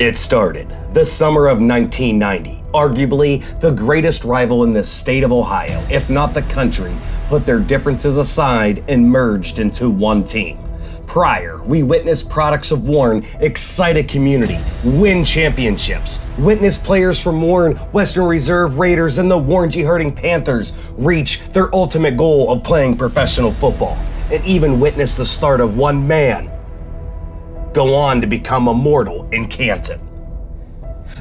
It started the summer of 1990. Arguably, the greatest rival in the state of Ohio, if not the country, put their differences aside and merged into one team. Prior, we witnessed products of Warren excite a community, win championships, witness players from Warren, Western Reserve Raiders, and the Warren G. Harding Panthers reach their ultimate goal of playing professional football, and even witness the start of one man go on to become immortal in Canton.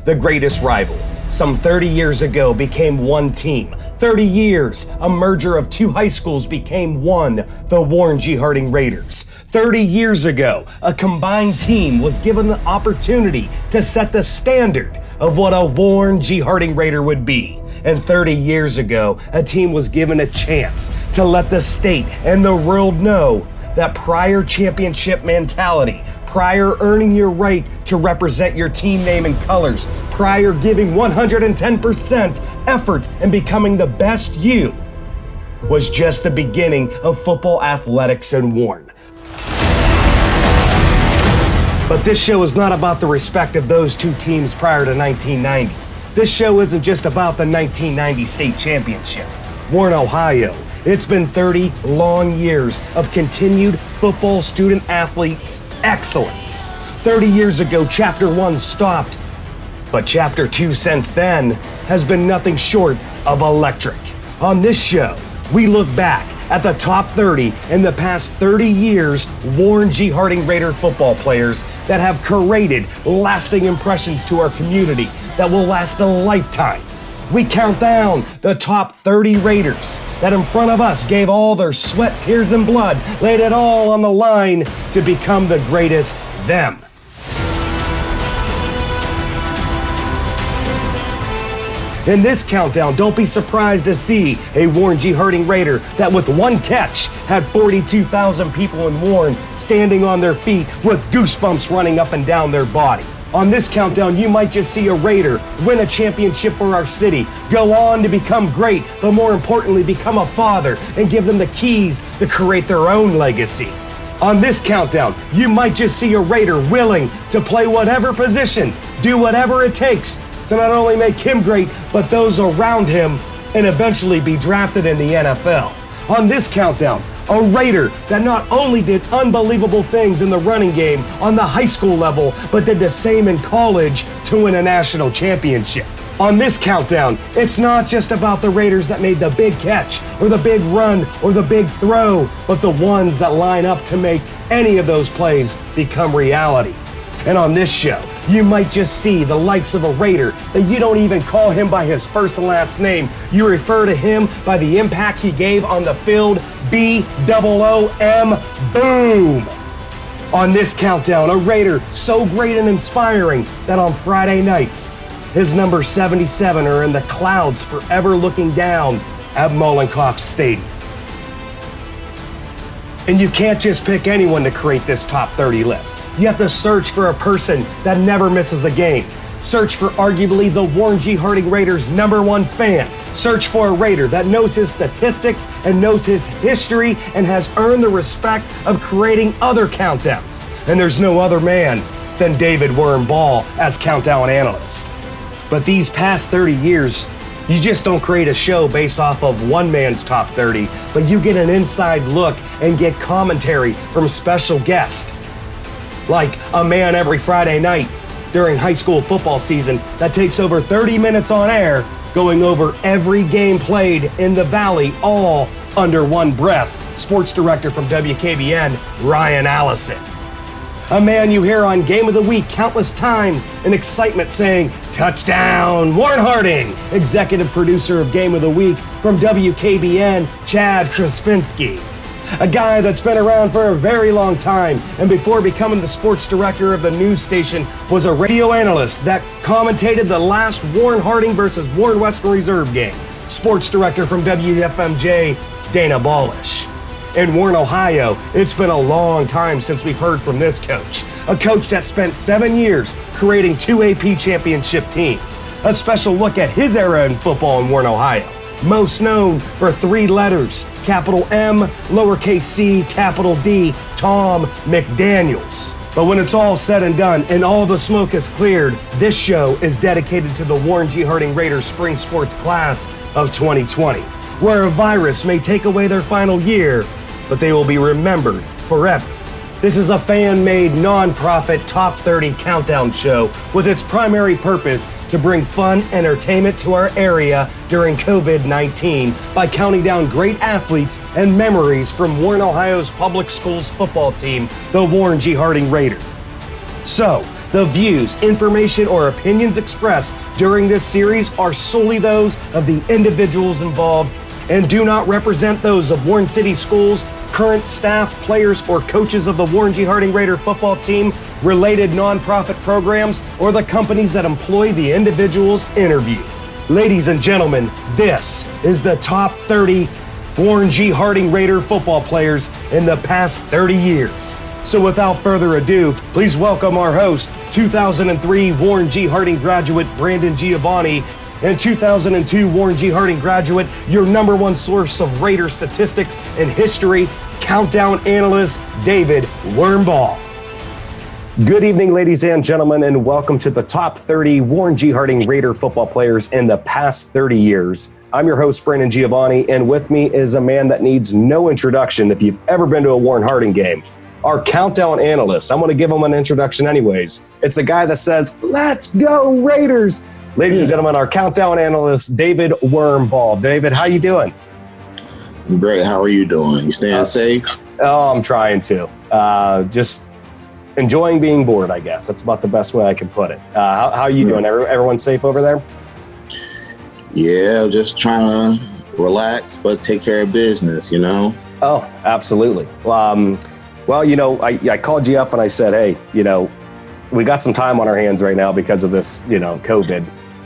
The greatest rival, some 30 years ago, became one team. 30 years, a merger of two high schools became one, the Warren G. Harding Raiders. 30 years ago, a combined team was given the opportunity to set the standard of what a Warren G. Harding Raider would be. And 30 years ago, a team was given a chance to let the state and the world know that prior championship mentality, prior earning your right to represent your team name and colors, prior giving 110% effort and becoming the best you, was just the beginning of football athletics in Warren. But this show is not about the respect of those two teams prior to 1990. This show isn't just about the 1990 state championship. Warren, Ohio, it's been 30 long years of continued football student athletes excellence. 30 years ago, Chapter 1 stopped, but Chapter 2 since then has been nothing short of electric. On this show, we look back at the top 30 in the past 30 years Warren G. Harding Raider football players that have created lasting impressions to our community that will last a lifetime. We count down the top 30 Raiders that in front of us gave all their sweat, tears, and blood, laid it all on the line to become the greatest them. In this countdown, don't be surprised to see a Warren G. Harding Raider that with one catch had 42,000 people in Warren standing on their feet with goosebumps running up and down their body. On this countdown, you might just see a Raider win a championship for our city, go on to become great, but more importantly, become a father and give them the keys to create their own legacy. On this countdown, you might just see a Raider willing to play whatever position, do whatever it takes to not only make him great, but those around him, and eventually be drafted in the NFL. On this countdown, a Raider that not only did unbelievable things in the running game on the high school level, but did the same in college to win a national championship. On this countdown, it's not just about the Raiders that made the big catch, or the big run, or the big throw, but the ones that line up to make any of those plays become reality. And on this show, you might just see the likes of a Raider that you don't even call him by his first and last name. You refer to him by the impact he gave on the field, B-O-O-M, boom! On this countdown, a Raider so great and inspiring that on Friday nights, his number 77 are in the clouds forever looking down at Mollenkoff Stadium. And you can't just pick anyone to create this top 30 list. You have to search for a person that never misses a game. Search for arguably the Warren G. Harding Raiders' #1 fan. Search for a Raider that knows his statistics and knows his history and has earned the respect of creating other countdowns. And there's no other man than David Worm Baugh as countdown analyst. But these past 30 years, you just don't create a show based off of one man's top 30, but you get an inside look and get commentary from special guests. Like a man every Friday night during high school football season that takes over 30 minutes on air, going over every game played in the Valley, all under one breath. Sports director from WKBN, Ryan Allison. A man you hear on Game of the Week countless times in excitement saying, "Touchdown, Warren Harding!" Executive producer of Game of the Week from WKBN, Chad Krasinski. A guy that's been around for a very long time, and before becoming the sports director of the news station, was a radio analyst that commentated the last Warren Harding versus Warren Western Reserve game. Sports director from WFMJ, Dana Balish. In Warren, Ohio, it's been a long time since we've heard from this coach. A coach that spent 7 years creating 2 AP championship teams. A special look at his era in football in Warren, Ohio. Most known for 3 letters, capital M, lowercase c, capital D, Tom McDaniels. But when it's all said and done and all the smoke is cleared, this show is dedicated to the Warren G. Harding Raiders Spring Sports Class of 2020, where a virus may take away their final year, but they will be remembered forever. This is a fan-made, non-profit top 30 countdown show with its primary purpose to bring fun entertainment to our area during COVID-19 by counting down great athletes and memories from Warren, Ohio's public schools football team, the Warren G. Harding Raiders. So, the views, information, or opinions expressed during this series are solely those of the individuals involved and do not represent those of Warren City Schools, current staff, players, or coaches of the Warren G. Harding Raider football team, related nonprofit programs, or the companies that employ the individuals interviewed. Ladies and gentlemen, this is the top 30 Warren G. Harding Raider football players in the past 30 years. So without further ado, please welcome our host, 2003 Warren G. Harding graduate Brandon Giovannone, and 2002 Warren G. Harding graduate, your number one source of Raider statistics and history, countdown analyst, David Baugh. Good evening, ladies and gentlemen, and welcome to the top 30 Warren G. Harding Raider football players in the past 30 years. I'm your host, Brandon Giovannone, and with me is a man that needs no introduction if you've ever been to a Warren Harding game. Our countdown analyst. I'm going to give him an introduction anyways. It's the guy that says, "Let's go Raiders." Ladies and gentlemen, our countdown analyst, David Baugh. David, how you doing? I'm great. How are you doing? You staying safe? Oh, I'm trying to. Just enjoying being bored, I guess. That's about the best way I can put it. How are you doing? Everyone safe over there? Yeah, just trying to relax, but take care of business, you know? Oh, absolutely. Well, you know, I called you up and I said, hey, you know, we got some time on our hands right now because of this, you know, COVID.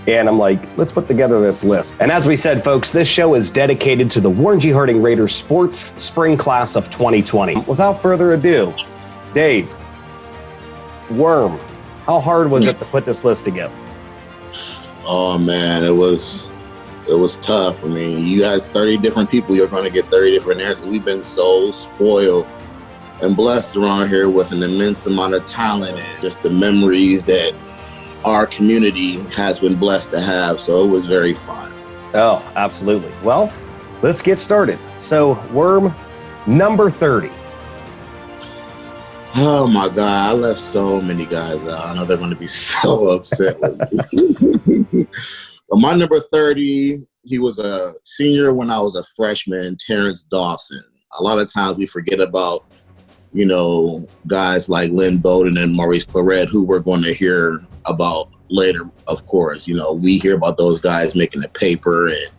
And I'm like, let's put together this list. And as we said, folks, this show is dedicated to the Warren G. Harding Raiders Sports Spring Class of 2020. Without further ado, Dave, Worm, how hard was it to put this list together? Oh, man, it was tough. I mean, you had 30 different people. You're going to get 30 different answers. We've been so spoiled and blessed around here with an immense amount of talent and just the memories that our community has been blessed to have. So it was very fun. Oh, absolutely. Well, let's get started. So, Worm, number 30. Oh my God, I left so many guys out. I know they're going to be so upset with me. But my number 30, he was a senior when I was a freshman, Terrence Dawson. A lot of times we forget about, you know, guys like Lynn Bowden and Maurice Claret, who we're going to hear about later, of course. You know, we hear about those guys making the paper and,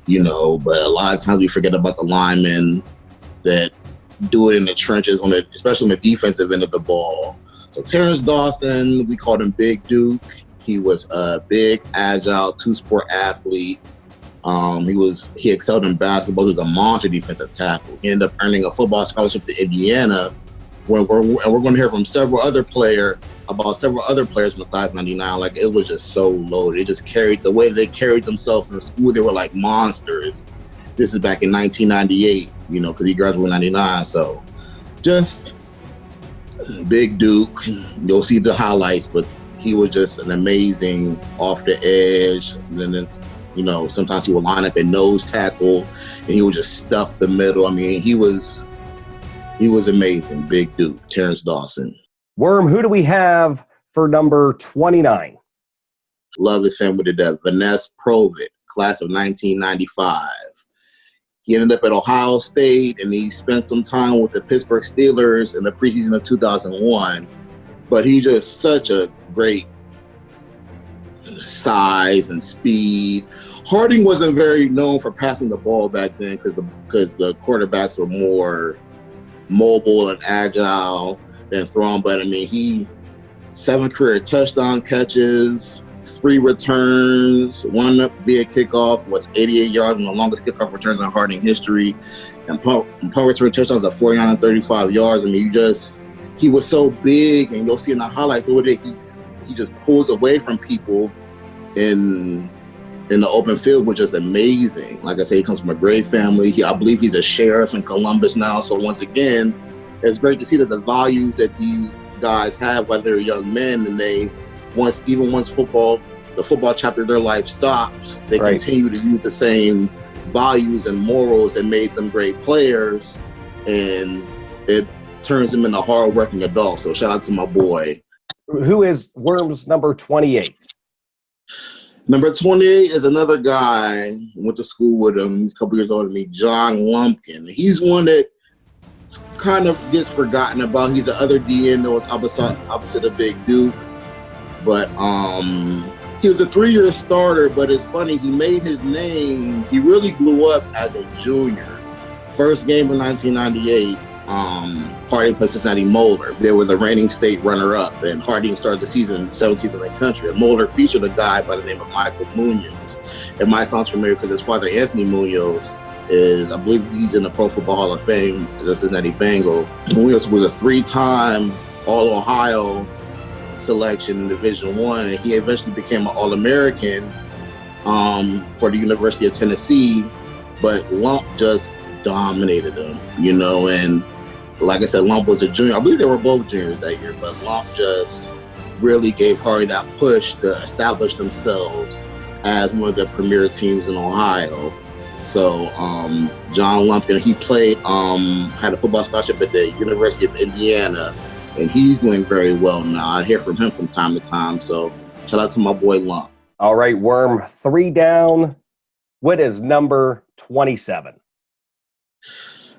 you know, but a lot of times we forget about the linemen that do it in the trenches, especially on the defensive end of the ball. So Terrence Dawson, we called him Big Duke. He was a big, agile, two-sport athlete. He excelled in basketball. He was a monster defensive tackle. He ended up earning a football scholarship to Indiana. And we're going to hear from several other players from the class of 99. Like, it was just so loaded. It just carried the way they carried themselves in school. They were like monsters. This is back in 1998, you know, because he graduated in 99. So just Big Duke. You'll see the highlights, but he was just an amazing off the edge. And then, you know, sometimes he would line up at nose tackle and he would just stuff the middle. I mean, he was amazing. Big Duke, Terrence Dawson. Worm, who do we have for number 29? Love his family to death. Vanessa Provitt, class of 1995. He ended up at Ohio State and he spent some time with the Pittsburgh Steelers in the preseason of 2001. But he's just such a great size and speed. Harding wasn't very known for passing the ball back then because the quarterbacks were more mobile and agile than throwing. But I mean, 7 career touchdown catches, 3 returns, 1 via kickoff, was 88 yards, and the longest kickoff returns in Harding history. And punt return touchdowns at 49 and 35 yards. I mean, he was so big, and you'll see in the highlights the way that he just pulls away from people in the open field, which is amazing. Like I say, he comes from a great family. I believe he's a sheriff in Columbus now. So once again, it's great to see that the values that guys have while they're young men, and they once the football chapter of their life stops, they continue to use the same values and morals that made them great players, and it turns them into hard-working adults. So shout out to my boy. Who is Worm's number 28? Number 28 is another guy. Went to school with him. He's a couple years older than me, John Lumpkin. He's one that kind of gets forgotten about. He's the other DN that was opposite of Big Duke. But he was a 3-year starter, but it's funny, he made his name, he really blew up as a junior. First game in 1998, Harding played Cincinnati Moeller. They were the reigning state runner-up, and Harding started the season 17th in the country. And Moeller featured a guy by the name of Michael Munoz. It might sound familiar because his father, Anthony Munoz, I believe he's in the Pro Football Hall of Fame, the Cincinnati Bengal. Munoz was a 3-time All-Ohio selection in Division I, and he eventually became an All-American for the University of Tennessee, but Lump just dominated him, and like I said, Lump was a junior. I believe they were both juniors that year, but Lump just really gave Harding that push to establish themselves as one of the premier teams in Ohio. So John Lumpkin, he played, had a football scholarship at the University of Indiana, and he's doing very well now. I hear from him from time to time. So shout out to my boy Lump. All right, Worm, 3 down. What is number 27?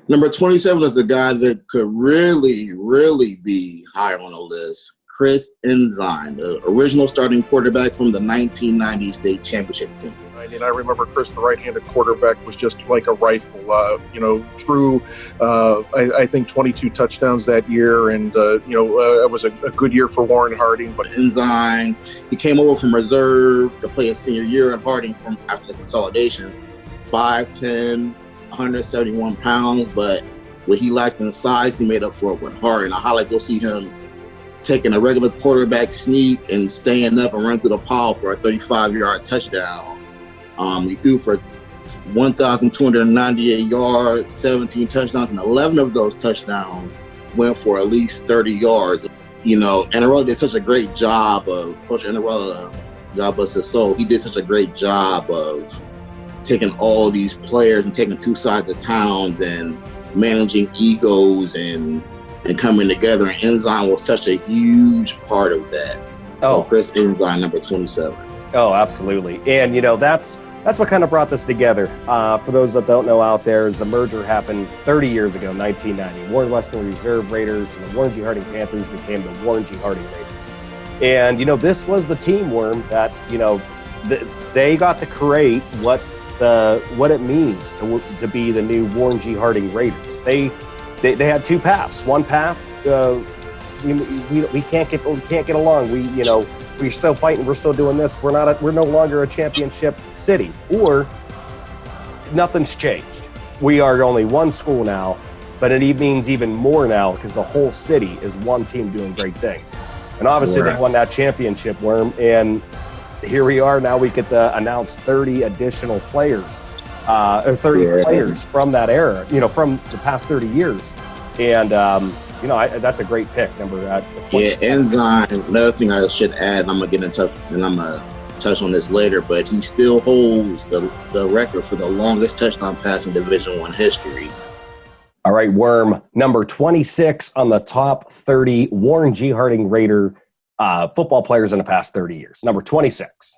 Number 27 is a guy that could really, really be higher on the list. Chris Ensign, the original starting quarterback from the 1990 state championship team. And I remember Chris, the right-handed quarterback, was just like a rifle. Threw I think 22 touchdowns that year, and it was a good year for Warren Harding. But Ensign, he came over from reserve to play his senior year at Harding from after the consolidation. 5'10", 171 pounds, but what he lacked in size, he made up for it with heart. And I highlight, you'll see him taking a regular quarterback sneak and staying up and run through the pile for a 35-yard touchdown. He threw for 1,298 yards, 17 touchdowns, and 11 of those touchdowns went for at least 30 yards. Annarella did such a great job of, Coach Annarella, God bless his soul, he did such a great job of taking all these players and taking two sides of towns and managing egos and coming together. And Ensign was such a huge part of that. So Chris Ensign, number 27. Oh, absolutely. And, that's what kind of brought this together. For those that don't know out there, is the merger happened 30 years ago, 1990. Warren Western Reserve Raiders and the Warren G. Harding Panthers became the Warren G. Harding Raiders. And, this was the team, Worm, that, they got to create what it means to be the new Warren G. Harding Raiders. They had 2 paths. One path, we can't get along. We're still fighting. We're still doing this. We're no longer a championship city. Or nothing's changed. We are only one school now, but it means even more now because the whole city is one team doing great things. And obviously they won that championship, Worm, and here we are now. We get to announce 30 additional players, or 30 players from that era, from the past 30 years. And, that's a great pick, number 27. Ensign, another thing I should add, and I'm going to get in touch, and I'm going to touch on this later, but he still holds the record for the longest touchdown pass in Division I history. All right, Worm, number 26 on the top 30 Warren G. Harding Raider football players in the past 30 years. Number 26.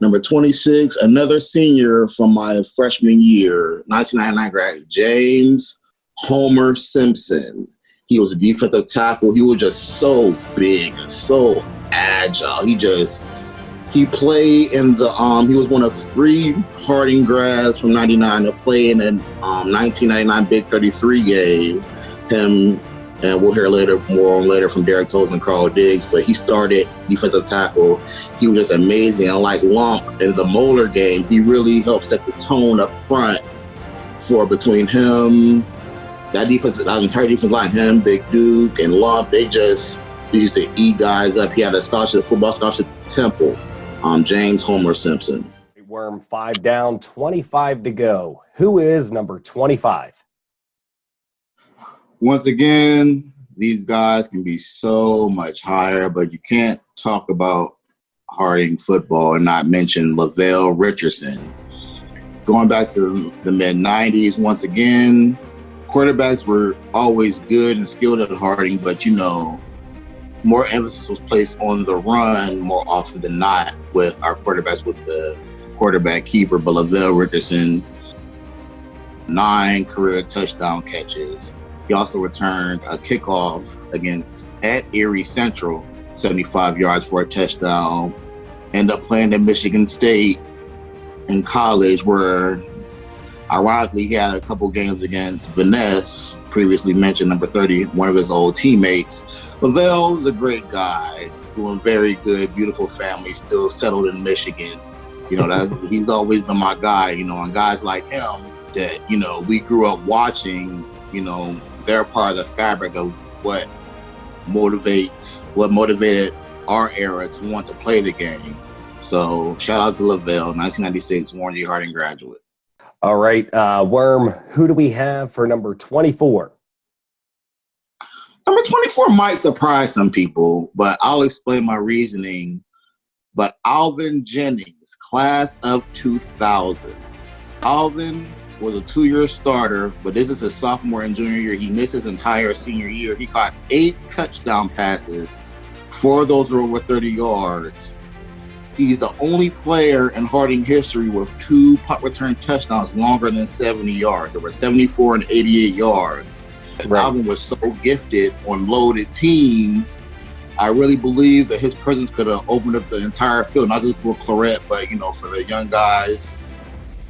Number 26, another senior from my freshman year, 1999 grad, James Homer Simpson. He was a defensive tackle. He was just so big and so agile. He played in he was one of 3 Harding grads from 99 to play in the 1999 Big 33 game. Him, and we'll hear more from Derek Toles and Carl Diggs, but he started defensive tackle. He was just amazing. And like Lump in the Moeller game, he really helped set the tone up front between him, that entire defense line, him, Big Duke, and Lump. They used to eat guys up. He had a football scholarship at Temple. James Homer Simpson. Worm, 5 down, 25 to go. Who is number 25? Once again, these guys can be so much higher, but you can't talk about Harding football and not mention Lavelle Richardson. Going back to the mid-'90s, once again, quarterbacks were always good and skilled at Harding, but, more emphasis was placed on the run more often than not with our quarterbacks, with the quarterback keeper. But Lavelle Richardson, 9 career touchdown catches. He also returned a kickoff at Erie Central, 75 yards for a touchdown. Ended up playing at Michigan State in college, where ironically he had a couple games against Vaness, previously mentioned, number 30, one of his old teammates. Lavelle was a great guy, doing very good, beautiful family, still settled in Michigan. He's always been my guy, and guys like him that, we grew up watching, they're part of the fabric of what motivated our era to want to play the game. So shout out to Lavelle, 1996 Warren G. Harding graduate. All right, Worm, who do we have for number 24? Number 24 might surprise some people, but I'll explain my reasoning. But Alvin Jennings, class of 2000. Alvin was a 2-year starter, but this is his sophomore and junior year. He missed his entire senior year. He caught 8 touchdown passes. 4 of those were over 30 yards. He's the only player in Harding history with 2 punt return touchdowns longer than 70 yards. There were 74 and 88 yards. Right. Alvin was so gifted on loaded teams. I really believe that his presence could have opened up the entire field, not just for Claret, but, for the young guys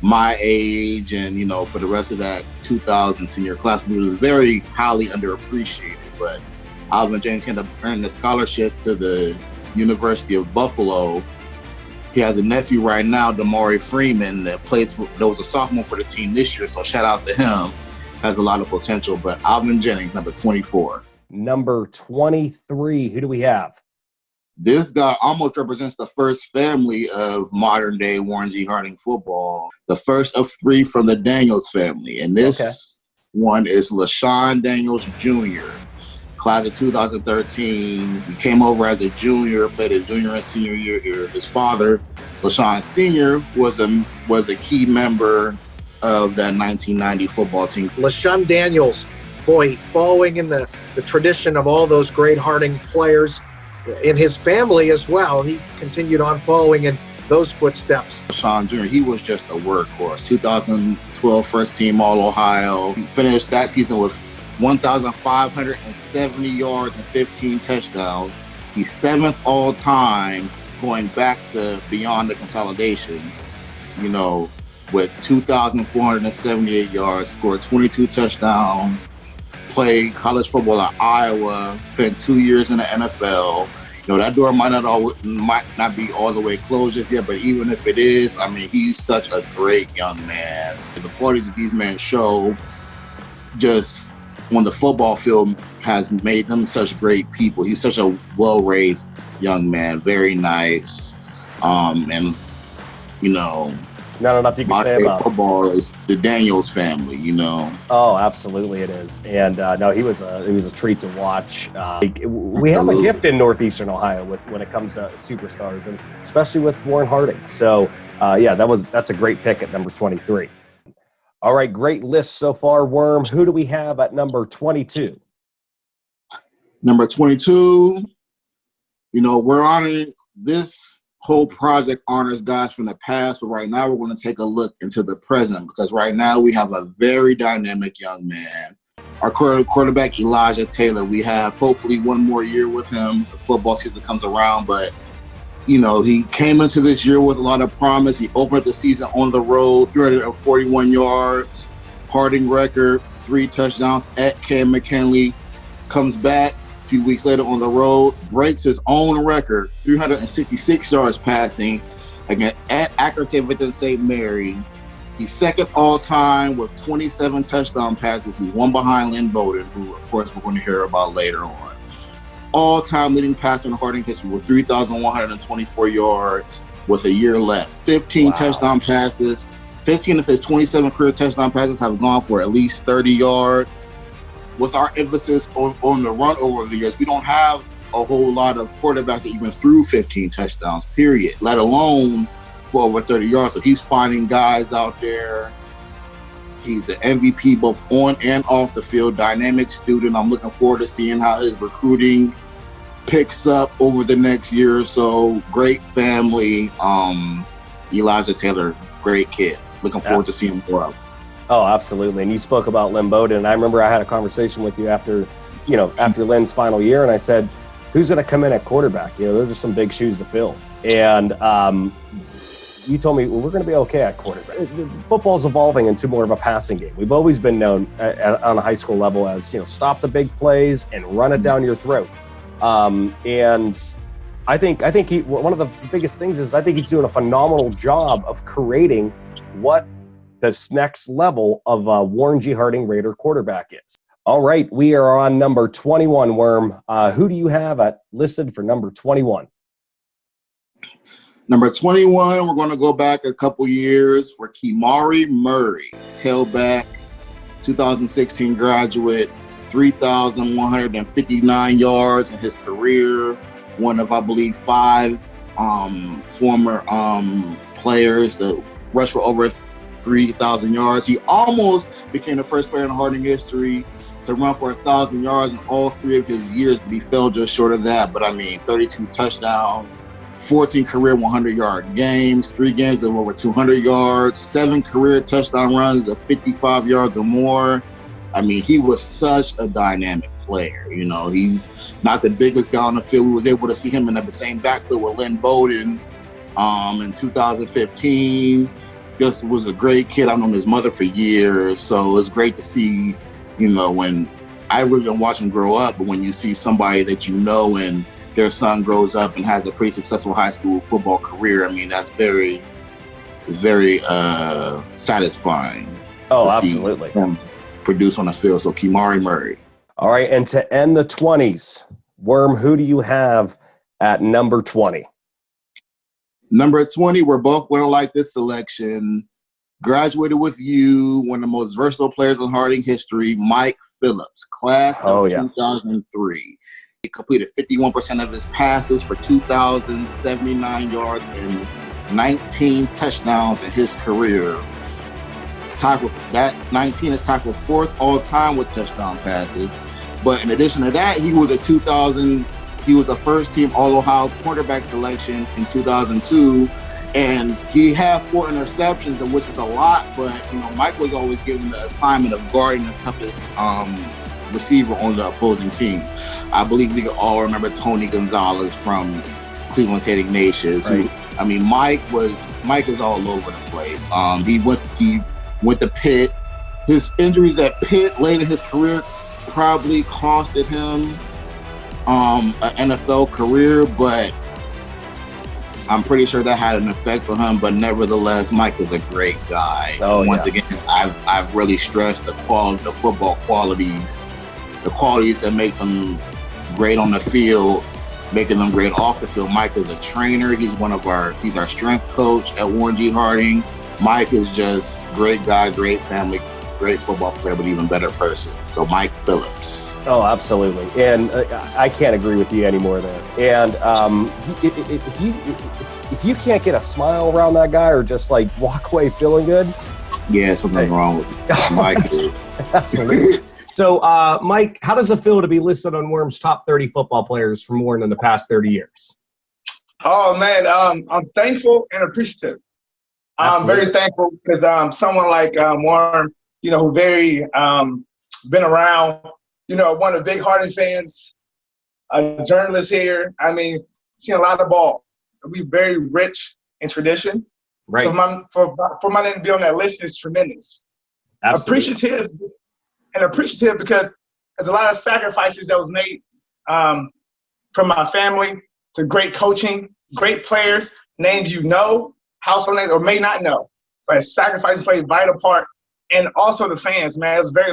my age and, for the rest of that 2000 senior class. He was very highly underappreciated, but Alvin Jennings ended up earning a scholarship to the University of Buffalo. He has a nephew right now, Damari Freeman, that was a sophomore for the team this year, so shout out to him. Has a lot of potential, but Alvin Jennings, number 24. Number 23, who do we have? This guy almost represents the first family of modern-day Warren G. Harding football, the first of 3 from the Daniels family. And this one is LaShawn Daniels Jr., class of 2013. He came over as a junior, played his junior and senior year here. His father, LaShawn Sr., was a key member of that 1990 football team. LaShawn Daniels, boy, following in the tradition of all those great Harding players in his family as well. He continued on following in those footsteps. LaShawn Jr., he was just a workhorse. 2012 first team All-Ohio. He finished that season with 1,570 yards and 15 touchdowns. He's 7th all-time going back to beyond the consolidation, with 2,478 yards, scored 22 touchdowns, played college football at Iowa, spent 2 years in the NFL. That door might not be all the way closed just yet, but even if it is, he's such a great young man. The qualities that these men show just on the football field has made them such great people. He's such a well-raised young man, very nice. Not enough you can say about football is the Daniels family, Oh, absolutely it is. And it was a treat to watch. We have a gift in Northeastern Ohio when it comes to superstars, and especially with Warren Harding. So, that's a great pick at number 23. All right, great list so far, Worm. Who do we have at number 22? Number 22, we're honoring this whole project honors guys from the past, but right now we're going to take a look into the present, because right now we have a very dynamic young man. Our quarterback, Elijah Taylor, we have hopefully one more year with him. The football season comes around, but he came into this year with a lot of promise. He opened up the season on the road, 341 yards, Harding record, 3 touchdowns at Cam McKinley. Comes back a few weeks later on the road, breaks his own record, 366 yards passing, again at Akron St. Mary. He's 2nd all-time with 27 touchdown passes. He's 1 behind Lynn Bowden, who, of course, we're going to hear about later on. All-time leading passer in Harding history with 3,124 yards with a year left. 15 touchdown passes. 15 of his 27 career touchdown passes have gone for at least 30 yards. with our emphasis on the run over the years, we don't have a whole lot of quarterbacks that even threw 15 touchdowns, period, let alone for over 30 yards. So he's finding guys out there. He's an MVP both on and off the field, dynamic student. I'm looking forward to seeing how his recruiting picks up over the next year or so. Great family. Elijah Taylor, great kid. Looking forward to seeing him grow. Oh, absolutely. And you spoke about Lynn Bowden. And I remember I had a conversation with you after Lynn's final year, and I said, who's going to come in at quarterback? Those are some big shoes to fill. And you told me, well, we're going to be okay at quarterback. Football's evolving into more of a passing game. We've always been known on a high school level as, stop the big plays and run it down your throat. And I think one of the biggest things is I think he's doing a phenomenal job of creating what this next level of Warren G. Harding Raider quarterback is. All right, we are on number 21, Worm. Who do you have listed for number 21? Number 21, we're going to go back a couple years for Kimari Murray, tailback, 2016 graduate, 3,159 yards in his career. One of, I believe, 5 former players that rushed for over 3,000 yards. He almost became the first player in Harding history to run for 1,000 yards in all 3 of his years, but he fell just short of that. But 32 touchdowns, 14 career 100-yard games, 3 games of over 200 yards, 7 career touchdown runs of 55 yards or more. He was such a dynamic player. He's not the biggest guy on the field. We was able to see him in the same backfield with Lynn Bowden in 2015. Just was a great kid. I've known his mother for years, so it's great to see, when I really don't watch him grow up, but when you see somebody that and their son grows up and has a pretty successful high school football career, that's very satisfying. Oh, absolutely. Him produce on the field. So Kimari Murray. All right, and to end the 20s, Worm, who do you have at number 20? Number 20, we're both going to like this selection. Graduated with you, one of the most versatile players in Harding history, Mike Phillips, class of 2003. He completed 51% of his passes for 2,079 yards and 19 touchdowns in his career. It's tied for that 19 is tied for 4th all time with touchdown passes. But in addition to that, he was a first team All-Ohio quarterback selection in 2002. And he had 4 interceptions, which is a lot, but Mike was always given the assignment of guarding the toughest receiver on the opposing team. I believe we can all remember Tony Gonzalez from Cleveland's Hated Ignatius. Right. Mike is all over the place. He went to Pitt. His injuries at Pitt late in his career probably costed him an NFL career, but I'm pretty sure that had an effect on him. But nevertheless, Mike is a great guy. Once again, I've really stressed the football qualities, the qualities that make them great on the field, making them great off the field. Mike is a trainer. He's our strength coach at Warren G. Harding. Mike is just great guy, great family, great football player, but even better person. So Mike Phillips. Oh, absolutely. And I can't agree with you anymore there. And if you can't get a smile around that guy or just walk away feeling good. Yeah, something's wrong with Mike. Absolutely. So, Mike, how does it feel to be listed on Worm's top 30 football players from Warren in the past 30 years? Oh, man, I'm thankful and appreciative. I'm very thankful because someone like Warren, who very been around, one of the big Harding fans, a journalist here. Seen a lot of ball. We're very rich in tradition. Right. So for my name to be on that list is tremendous. Absolutely. Appreciative because there's a lot of sacrifices that was made from my family to great coaching, great players, names household names or may not know, but sacrifices played a vital part. And also the fans, man, it was very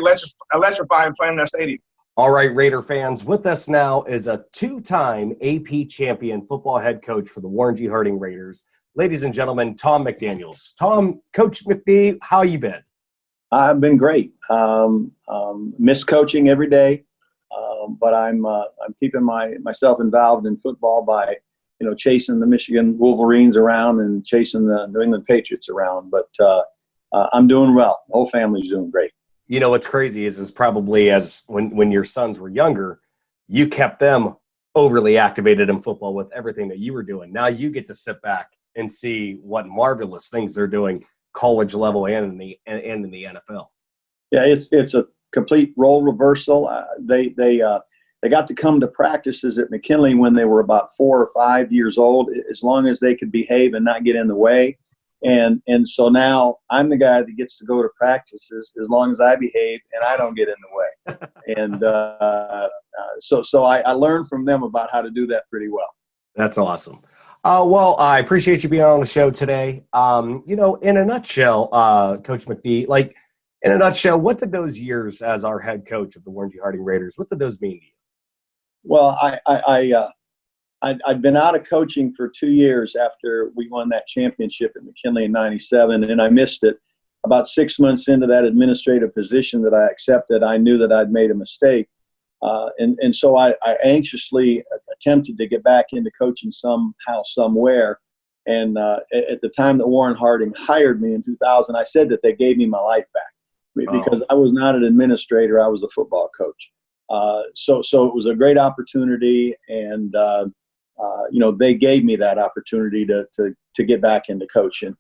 electrifying playing in that stadium. All right, Raider fans, with us now is a 2-time AP champion football head coach for the Warren G. Harding Raiders. Ladies and gentlemen, Tom McDaniels. Tom, Coach McD, how you been? I've been great. Miss coaching every day, but I'm keeping myself involved in football by chasing the Michigan Wolverines around and chasing the New England Patriots around. But I'm doing well. The whole family's doing great. What's crazy is probably as when your sons were younger, you kept them overly activated in football with everything that you were doing. Now you get to sit back and see what marvelous things they're doing college level and in the NFL. Yeah, it's a complete role reversal. They got to come to practices at McKinley when they were about 4 or 5 years old, as long as they could behave and not get in the way. And so now I'm the guy that gets to go to practices as long as I behave and I don't get in the way. And so I learned from them about how to do that pretty well. That's awesome. Well, I appreciate you being on the show today. In a nutshell, Coach McD, in a nutshell, what did those years as our head coach of the Warren G. Harding Raiders, what did those mean to you? Well, I'd been out of coaching for 2 years after we won that championship at McKinley in '97, and I missed it. About 6 months into that administrative position that I accepted, I knew that I'd made a mistake. And so I anxiously attempted to get back into coaching somehow, somewhere. And at the time that Warren Harding hired me in 2000, I said that they gave me my life back because I was not an administrator. I was a football coach. So it was a great opportunity, and they gave me that opportunity to get back into coaching.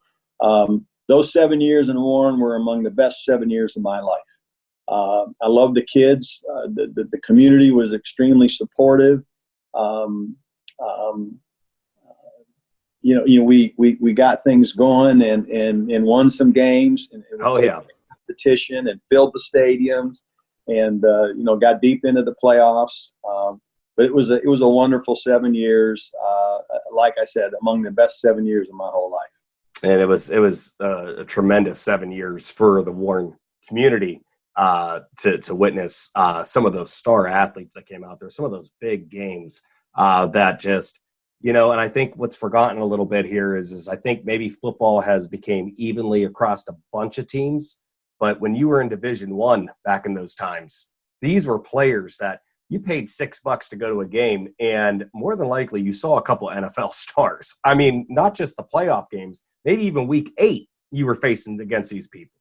Those 7 years in Warren were among the best 7 years of my life. I love the kids. The community was extremely supportive. We got things going and won some games and competition and filled the stadiums and got deep into the playoffs. But it was a wonderful 7 years. Like I said, among the best 7 years of my whole life. And it was a tremendous 7 years for the Warren community. To witness some of those star athletes that came out there, some of those big games that just, and I think what's forgotten a little bit here is I think maybe football has became evenly across a bunch of teams. But when you were in Division I back in those times, these were players that you paid $6 to go to a game, and more than likely you saw a couple NFL stars. I mean, not just the playoff games, maybe even week 8 you were facing against these people.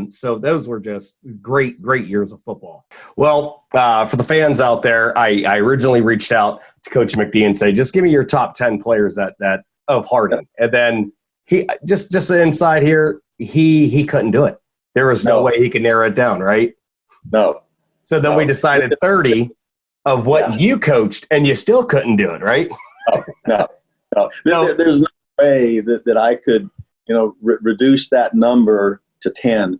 So those were just great years of football. Well, for the fans out there, I originally reached out to Coach McD and say, just give me your top 10 players that of Harding. And then he just inside here, he couldn't do it. There was no way he could narrow it down, right? No. So then we decided 30 of what you coached, and you still couldn't do it, right? No. There's no way that I could, reduce that number to 10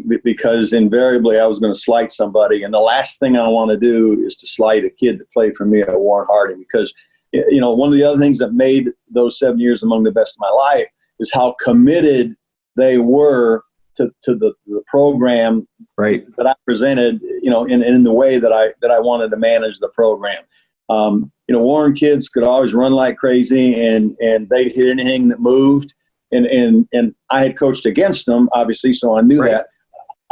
because invariably I was going to slight somebody. And the last thing I want to do is to slight a kid that played for me at Warren Harding because, one of the other things that made those 7 years among the best of my life is how committed they were to the program that I presented, in the way that I wanted to manage the program. Warren kids could always run like crazy and they'd hit anything that moved. And I had coached against them, obviously, so I knew that.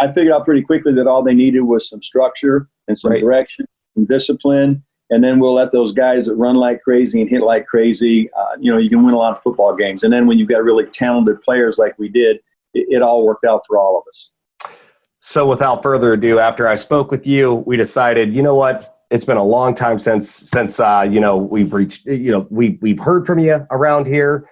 I figured out pretty quickly that all they needed was some structure and some direction and discipline. And then we'll let those guys that run like crazy and hit like crazy, you can win a lot of football games. And then when you've got really talented players like we did, it all worked out for all of us. So without further ado, after I spoke with you, we decided, you know what? It's been a long time since we've reached, we've heard from you around here.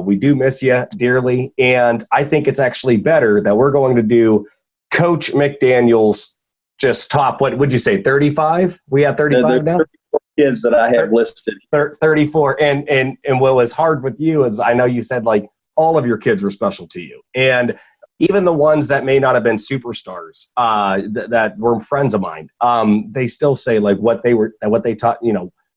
We do miss you dearly. And I think it's actually better that we're going to do Coach McDaniel's just top, what would you say, 35? We have 35 now? 34 kids that I have listed. 34. And what was hard with you is I know you said all of your kids were special to you. And even the ones that may not have been superstars that were friends of mine, they still say what they taught,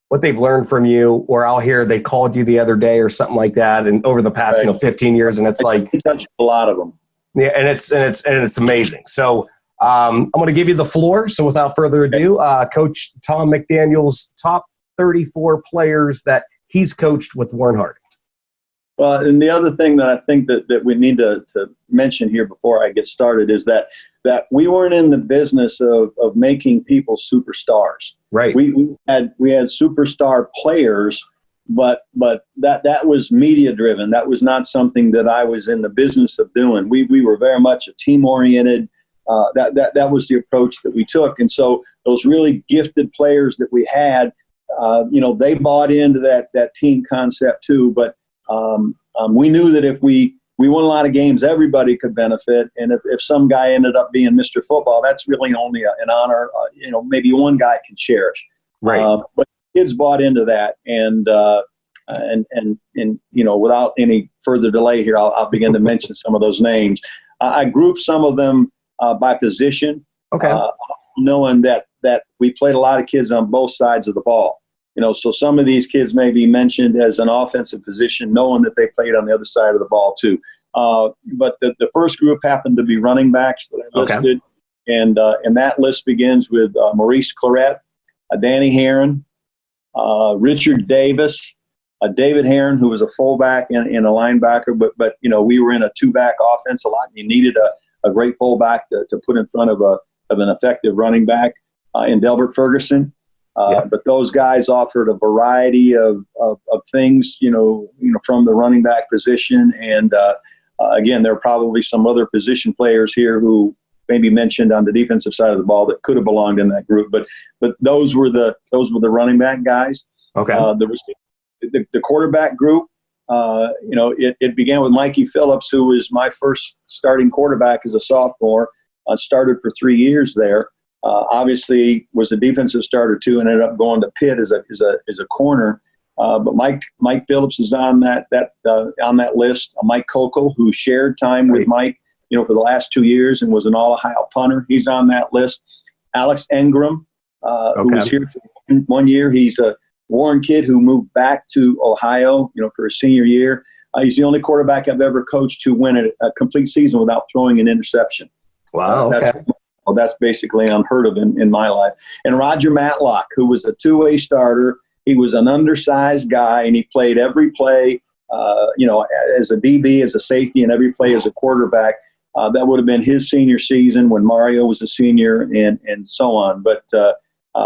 what they've learned from you, or I'll hear they called you the other day or something like that. And over the past, 15 years, and it's I touched a lot of them. Yeah. And it's amazing. So I'm going to give you the floor. So without further ado, Coach Tom McDaniel's top 34 players that he's coached with Warren Harding. Well, and the other thing that I think that we need to mention here before I get started is that we weren't in the business of making people superstars. Right. We had superstar players, but that was media driven. That was not something that I was in the business of doing. We were very much a team oriented. That was the approach that we took. And so those really gifted players that we had, they bought into that team concept too. But we knew that if we won a lot of games, everybody could benefit. And if some guy ended up being Mr. Football, that's really only an honor, maybe one guy can cherish. Right. But kids bought into that. And without any further delay here, I'll begin to mention some of those names. I grouped some of them by position. Okay. Knowing that we played a lot of kids on both sides of the ball. So some of these kids may be mentioned as an offensive position, knowing that they played on the other side of the ball too. But the first group happened to be running backs that I listed. Okay. And that list begins with Maurice Clarett, Danny Herron, Richard Davis, David Herron, who was a fullback and a linebacker. But we were in a two-back offense a lot. And you needed a great fullback to put in front of an effective running back in Delbert Ferguson. But those guys offered a variety of things, from the running back position. And again, there are probably some other position players here who maybe mentioned on the defensive side of the ball that could have belonged in that group. But those were the running back guys. Okay. The quarterback group, it began with Mikey Phillips, who was my first starting quarterback as a sophomore. Started for 3 years there. Obviously was a defensive starter too, and ended up going to Pitt as a corner. But Mike Phillips is on that list. Mike Kokel, who shared time with Mike, for the last 2 years and was an All-Ohio punter. He's on that list. Alex Engram, who was here for 1 year. He's a Warren kid who moved back to Ohio, for his senior year. He's the only quarterback I've ever coached to win a complete season without throwing an interception. Wow. Okay. That's basically unheard of in my life. And Roger Matlock, who was a two-way starter. He was an undersized guy, and he played every play, as a DB, as a safety, and every play as a quarterback. That would have been his senior season when Mario was a senior and so on. But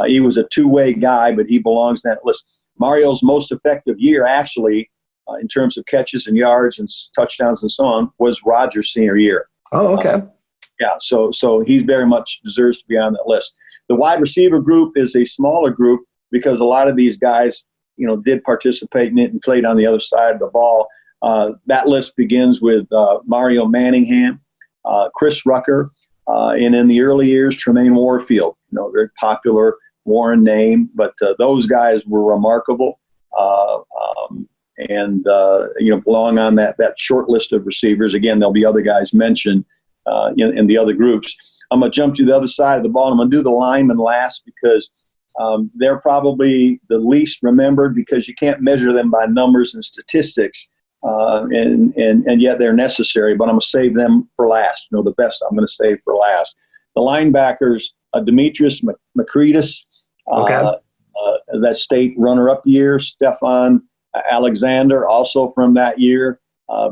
he was a two-way guy, but he belongs in that list. Mario's most effective year, actually, in terms of catches and yards and touchdowns and so on, was Roger's senior year. Oh, okay. Yeah, so he very much deserves to be on that list. The wide receiver group is a smaller group because a lot of these guys, did participate in it and played on the other side of the ball. That list begins with Mario Manningham, Chris Rucker, and in the early years, Tremaine Warfield, very popular Warren name, but those guys were remarkable and belong on that short list of receivers. Again, there'll be other guys mentioned in the other groups. I'm going to jump to the other side of the ball. I'm going to do the linemen last because they're probably the least remembered because you can't measure them by numbers and statistics, and yet they're necessary. But I'm going to save them for last. The best I'm going to save for last. The linebackers, Demetrius Makritis, that state runner-up year. Stefan Alexander, also from that year.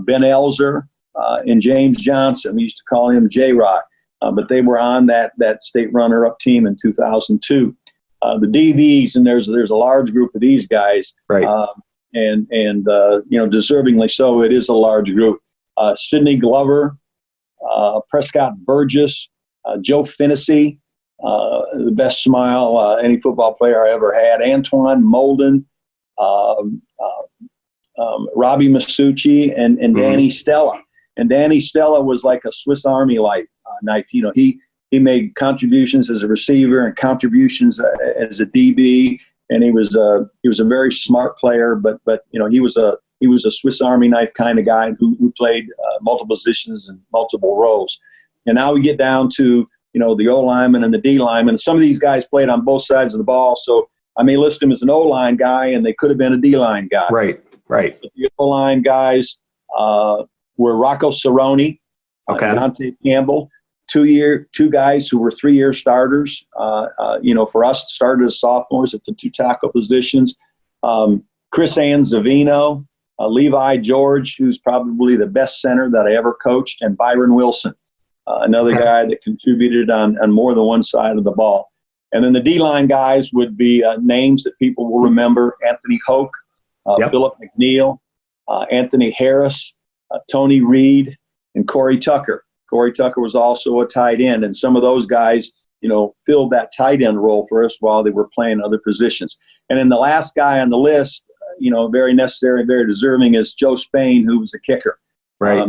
Ben Elzer. And James Johnson, we used to call him J-Rock, but they were on that state runner-up team in 2002. The DVs, and there's a large group of these guys, right? And deservingly so. It is a large group. Sidney Glover, Prescott Burgess, Joe Finnessy, the best smile any football player I ever had. Antoine Molden, Robbie Masucci, and Danny Stella. And Danny Stella was like a Swiss Army knife. He made contributions as a receiver and contributions as a DB, and he was a very smart player. But he was a Swiss Army knife kind of guy who played multiple positions and multiple roles. And now we get down to the O lineman and the D lineman. Some of these guys played on both sides of the ball, so I may list him as an O line guy, and they could have been a D line guy. Right. But the O line guys were Rocco Cerrone, Dante Campbell, two guys who were 3-year starters. For us, started as sophomores at the two tackle positions. Chris Anzavino, Levi George, who's probably the best center that I ever coached, and Byron Wilson, another guy that contributed on more than one side of the ball. And then the D-line guys would be names that people will remember: Anthony Hoke, Philip McNeil, Anthony Harris, Tony Reed, and Corey Tucker. Corey Tucker was also a tight end, and some of those guys, filled that tight end role for us while they were playing other positions. And then the last guy on the list, very necessary, very deserving, is Joe Spain, who was a kicker. Right.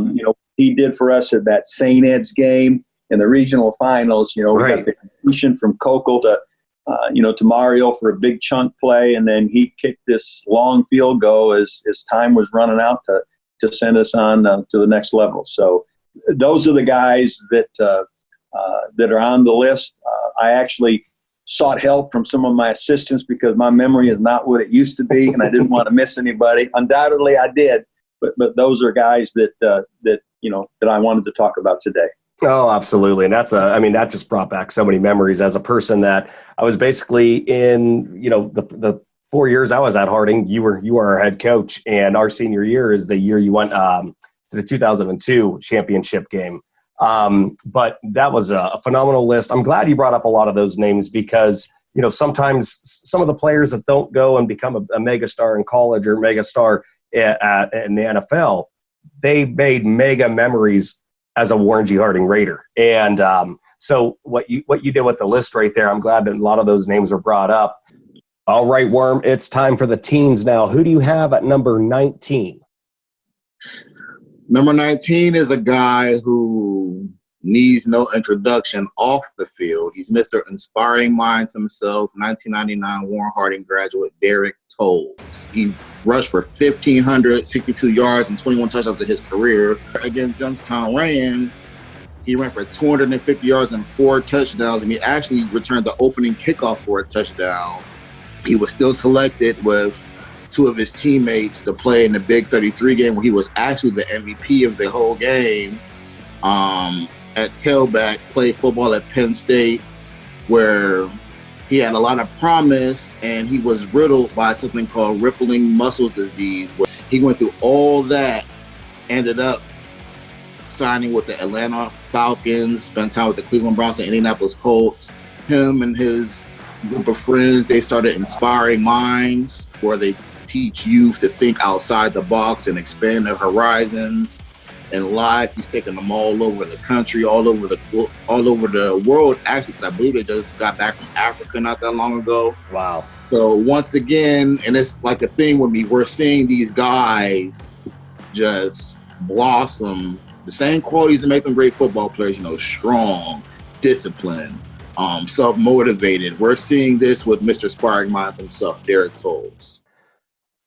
He did for us at that St. Ed's game in the regional finals. We got the completion from Coco to Mario for a big chunk play, and then he kicked this long field goal as time was running out to send us on to the next level. So those are the guys that are on the list. I actually sought help from some of my assistants because my memory is not what it used to be, and I didn't want to miss anybody. Undoubtedly, I did, but those are guys that I wanted to talk about today. Oh, absolutely. And that just brought back so many memories as a person that I was basically in, the 4 years I was at Harding, you were our head coach, and our senior year is the year you went to the 2002 championship game. But that was a phenomenal list. I'm glad you brought up a lot of those names because, sometimes some of the players that don't go and become a megastar in college or megastar in the NFL, they made mega memories as a Warren G. Harding Raider. And so what you did with the list right there, I'm glad that a lot of those names were brought up. All right, Worm, it's time for the teens now. Who do you have at number 19? Number 19 is a guy who needs no introduction off the field. He's Mr. Inspiring Minds himself, 1999 Warren Harding graduate Derek Tolles. He rushed for 1,562 yards and 21 touchdowns in his career. Against Youngstown Reign, he ran for 250 yards and 4 touchdowns, and he actually returned the opening kickoff for a touchdown. He was still selected with 2 of his teammates to play in the Big 33 game where he was actually the MVP of the whole game. At tailback, played football at Penn State where he had a lot of promise, and he was riddled by something called rippling muscle disease. Where he went through all that, ended up signing with the Atlanta Falcons, spent time with the Cleveland Browns and Indianapolis Colts. Him and his group of friends, they started Inspiring Minds, where they teach youth to think outside the box and expand their horizons. In life, he's taken them all over the country, all over the world. Actually, because I believe they just got back from Africa not that long ago. Wow. So once again, and it's like a thing with me, we're seeing these guys just blossom. The same qualities that make them great football players, strong, disciplined, self-motivated. We're seeing this with Mr. Inspiring Minds himself, Derek Tolles.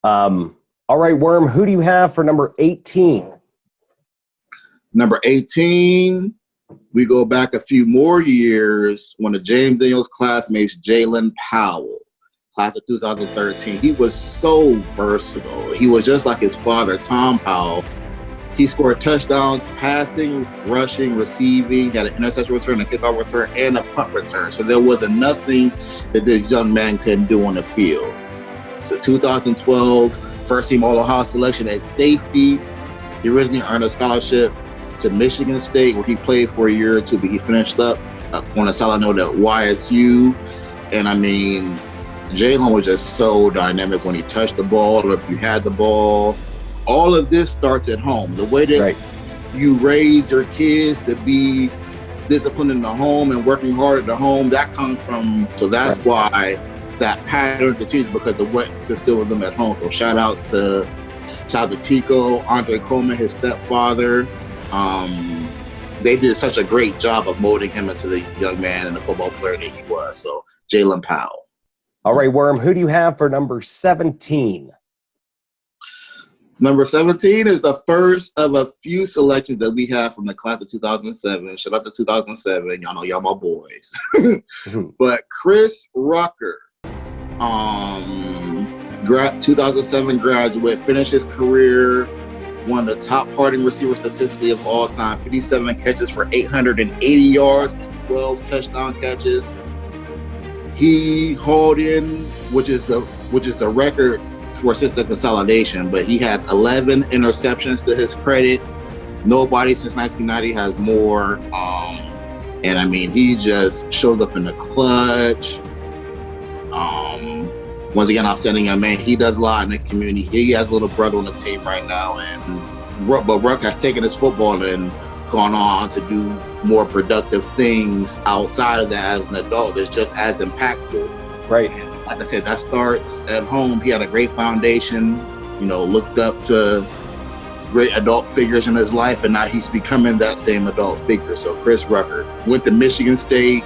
All right, Worm, who do you have for number 18? Number 18, we go back a few more years when the James Daniels classmates, Jalen Powell, class of 2013. He was so versatile. He was just like his father, Tom Powell. He scored touchdowns, passing, rushing, receiving, got an interception return, a kickoff return, and a punt return. So there wasn't nothing that this young man couldn't do on the field. So 2012, first team All-Ohio selection at safety. He originally earned a scholarship to Michigan State, where he played for a year or two, but he finished up on a solid note at YSU. And Jalen was just so dynamic when he touched the ball or if you had the ball. All of this starts at home. The way that you raise your kids to be disciplined in the home and working hard at the home, that comes from, so that's why that pattern continues, because of what's instilled with them at home. So shout out to Tico, Andre Coleman, his stepfather. They did such a great job of molding him into the young man and the football player that he was. So Jalen Powell. All right, Worm, who do you have for number 17? Number 17 is the first of a few selections that we have from the class of 2007. Shout out to 2007. Y'all know y'all my boys. But Chris Rucker, 2007 graduate, finished his career, one of the top Harding receivers statistically of all time, 57 catches for 880 yards and 12 touchdown catches. He hauled in, which is the record for system consolidation, but he has 11 interceptions to his credit. Nobody since 1990 has more. And I mean, he just shows up in the clutch. Once again, outstanding young man. He does a lot in the community. He has a little brother on the team right now, but Ruck has taken his football and gone on to do more productive things outside of that as an adult. That's just as impactful. Right. And like I said, that starts at home. He had a great foundation. Looked up to great adult figures in his life, and now he's becoming that same adult figure. So Chris Rucker went to Michigan State,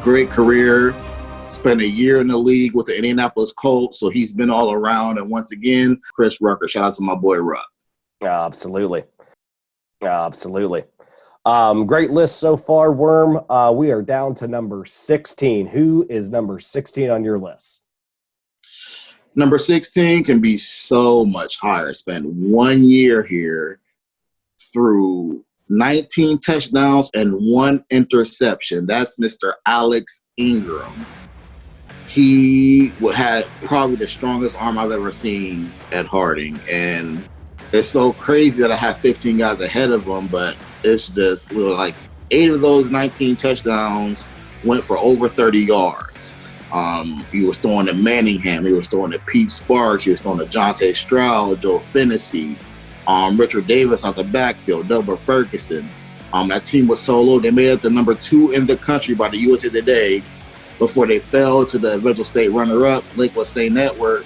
great career, spent a year in the league with the Indianapolis Colts, so he's been all around. And once again, Chris Rucker, shout out to my boy Ruck. Absolutely. Great list so far, Worm. We are down to number 16. Who is number 16 on your list? Number 16 can be so much higher. Spent 1 year here, threw 19 touchdowns and 1 interception. That's Mr. Alex Ingram. He had probably the strongest arm I've ever seen at Harding. And it's so crazy that I have 15 guys ahead of him, but it's just like 8 of those 19 touchdowns went for over 30 yards. He was throwing to Manningham. He was throwing to Pete Sparks. He was throwing to Jonte Stroud, Joe Fennessy, Richard Davis out the backfield, Delbert Ferguson. That team was so low. They made up the number 2 in the country by the USA Today before they fell to the eventual state runner-up, Lakewood St. Edward.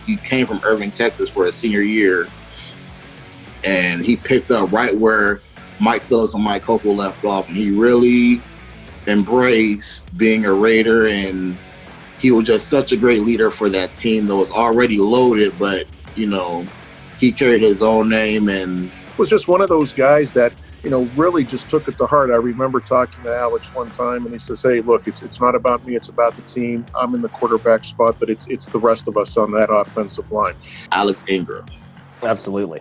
He came from Irving, Texas for his senior year, and he picked up right where Mike Phillips and Mike Hopel left off, and he really embraced being a Raider, and he was just such a great leader for that team that was already loaded, but, he carried his own name and Was just one of those guys that, really just took it to heart. I remember talking to Alex one time, and he says, "Hey, look, it's not about me, it's about the team. I'm in the quarterback spot, but it's the rest of us on that offensive line." Alex Ingram. Absolutely.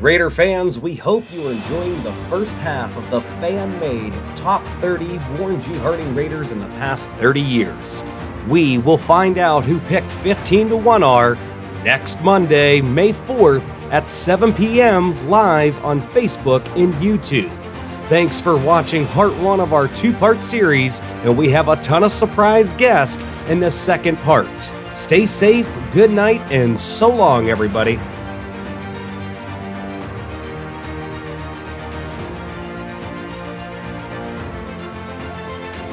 Raider fans, we hope you're enjoying the first half of the fan-made Top 30 Warren G. Harding Raiders in the past 30 years. We will find out who picked 15-1R next Monday, May 4th at 7 p.m. live on Facebook and YouTube. Thanks for watching part 1 of our 2-part series, and we have a ton of surprise guests in the second part. Stay safe, good night, and so long, everybody.